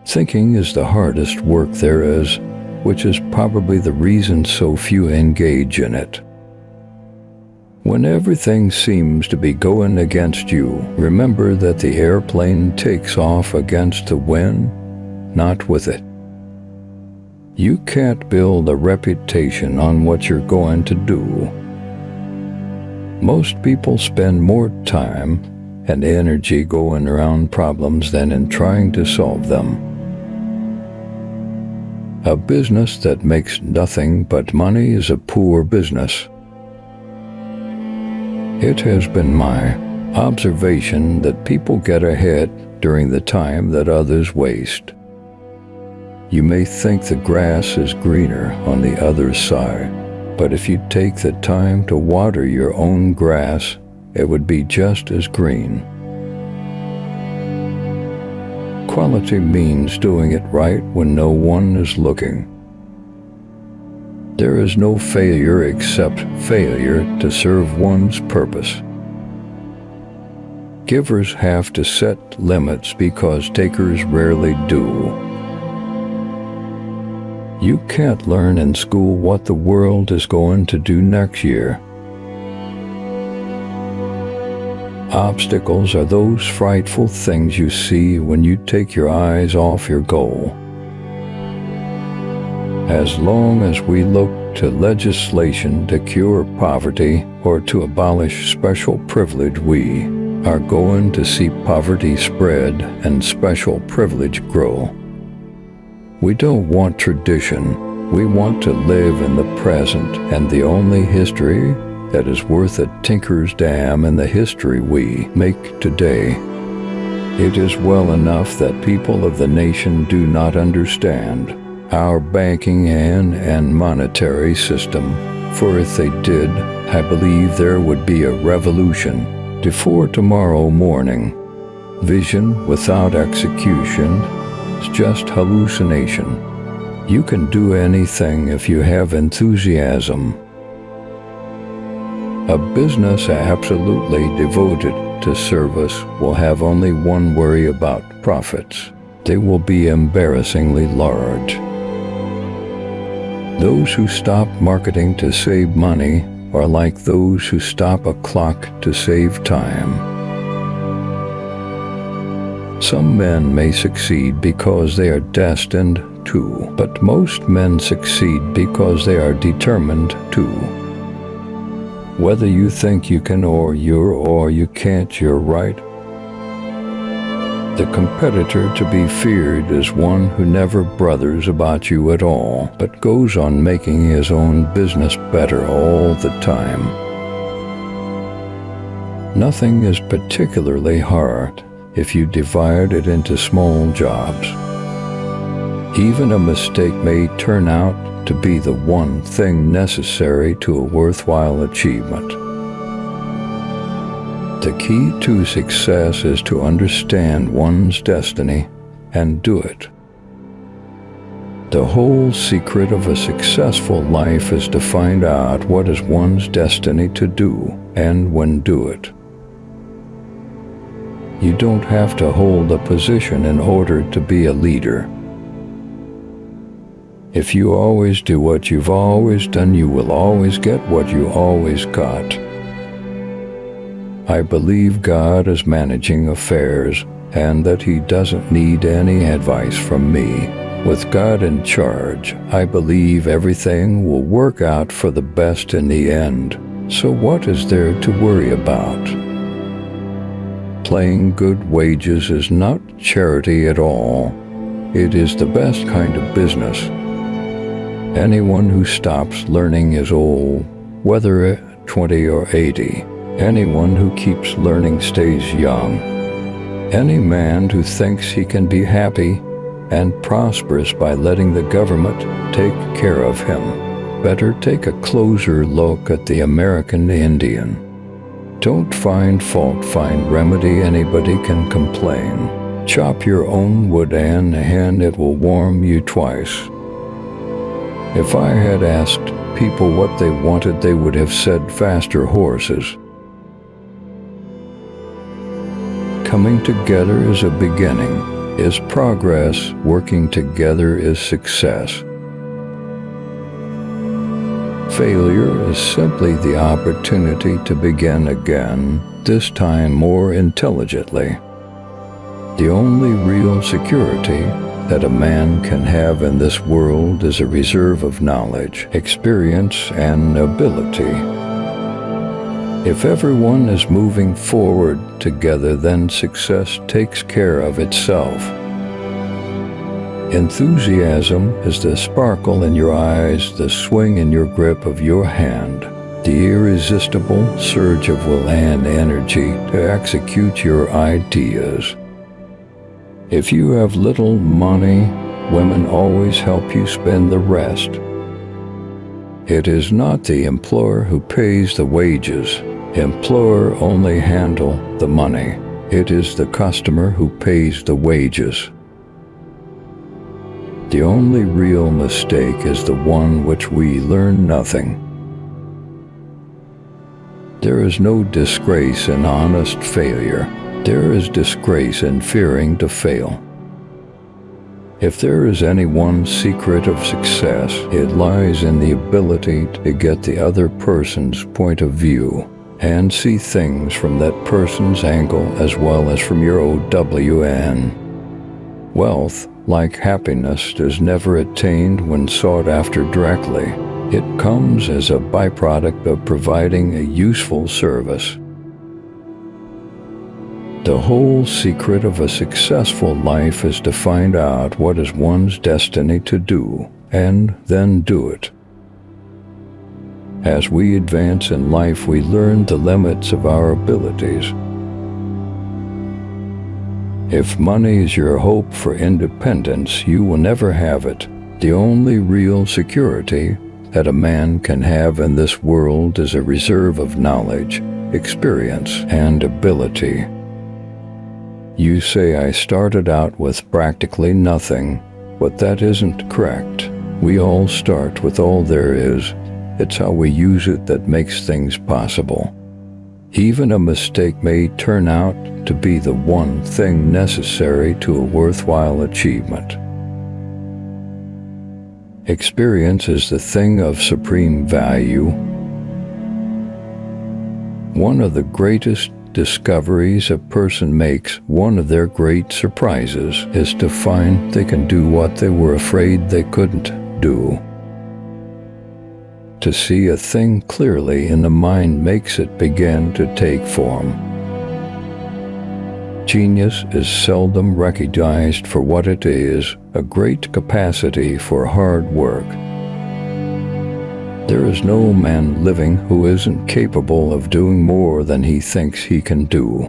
Thinking is the hardest work there is, which is probably the reason so few engage in it. When everything seems to be going against you, remember that the airplane takes off against the wind, not with it. You can't build a reputation on what you're going to do. Most people spend more time and energy going around problems than in trying to solve them. A business that makes nothing but money is a poor business. It has been my observation that people get ahead during the time that others waste. You may think the grass is greener on the other side, but if you take the time to water your own grass, it would be just as green. Quality means doing it right when no one is looking. There is no failure except failure to serve one's purpose. Givers have to set limits because takers rarely do. You can't learn in school what the world is going to do next year. Obstacles are those frightful things you see when you take your eyes off your goal. As long as we look to legislation to cure poverty or to abolish special privilege, we are going to see poverty spread and special privilege grow. We don't want tradition. We want to live in the present, and the only history that is worth a tinker's dam in the history we make today. It is well enough that people of the nation do not understand our banking and monetary system, for if they did, I believe there would be a revolution before tomorrow morning. Vision without execution is just hallucination. You can do anything if you have enthusiasm. A business absolutely devoted to service will have only one worry about profits. They will be embarrassingly large. Those who stop marketing to save money are like those who stop a clock to save time. Some men may succeed because they are destined to, but most men succeed because they are determined to. Whether you think you can or you can't, you're right. The competitor to be feared is one who never bothers about you at all, but goes on making his own business better all the time. Nothing is particularly hard if you divide it into small jobs. Even a mistake may turn out to be the one thing necessary to a worthwhile achievement. The key to success is to understand one's destiny and do it. The whole secret of a successful life is to find out what is one's destiny to do and when do it. You don't have to hold a position in order to be a leader. If you always do what you've always done, you will always get what you always got. I believe God is managing affairs and that He doesn't need any advice from me. With God in charge, I believe everything will work out for the best in the end. So what is there to worry about? Paying good wages is not charity at all. It is the best kind of business. Anyone who stops learning is old, whether 20 or 80. Anyone who keeps learning stays young. Any man who thinks he can be happy and prosperous by letting the government take care of him better take a closer look at the American Indian. Don't find fault, find remedy. Anybody can complain. Chop your own wood and it will warm you twice. If I had asked people what they wanted, they would have said faster horses. Coming together is a beginning. is progress. Working together is success. Failure is simply the opportunity to begin again, this time more intelligently. The only real security that a man can have in this world is a reserve of knowledge, experience, and ability. If everyone is moving forward together, then success takes care of itself. Enthusiasm is the sparkle in your eyes, the swing in your grip of your hand, the irresistible surge of will and energy to execute your ideas. If you have little money, women always help you spend the rest. It is not the employer who pays the wages. Employer only handle the money. It is the customer who pays the wages. The only real mistake is the one which we learn nothing. There is no disgrace in honest failure. There is disgrace in fearing to fail. If there is any one secret of success, it lies in the ability to get the other person's point of view and see things from that person's angle as well as from your own. Wealth, like happiness, is never attained when sought after directly. It comes as a byproduct of providing a useful service. The whole secret of a successful life is to find out what is one's destiny to do, and then do it. As we advance in life, we learn the limits of our abilities. If money is your hope for independence, you will never have it. The only real security that a man can have in this world is a reserve of knowledge, experience, and ability. You say I started out with practically nothing, but that isn't correct. We all start with all there is. It's how we use it that makes things possible. Even a mistake may turn out to be the one thing necessary to a worthwhile achievement. Experience is the thing of supreme value. One of the greatest discoveries a person makes, one of their great surprises, is to find they can do what they were afraid they couldn't do. To see a thing clearly in the mind makes it begin to take form. Genius is seldom recognized for what it is, a great capacity for hard work. There is no man living who isn't capable of doing more than he thinks he can do.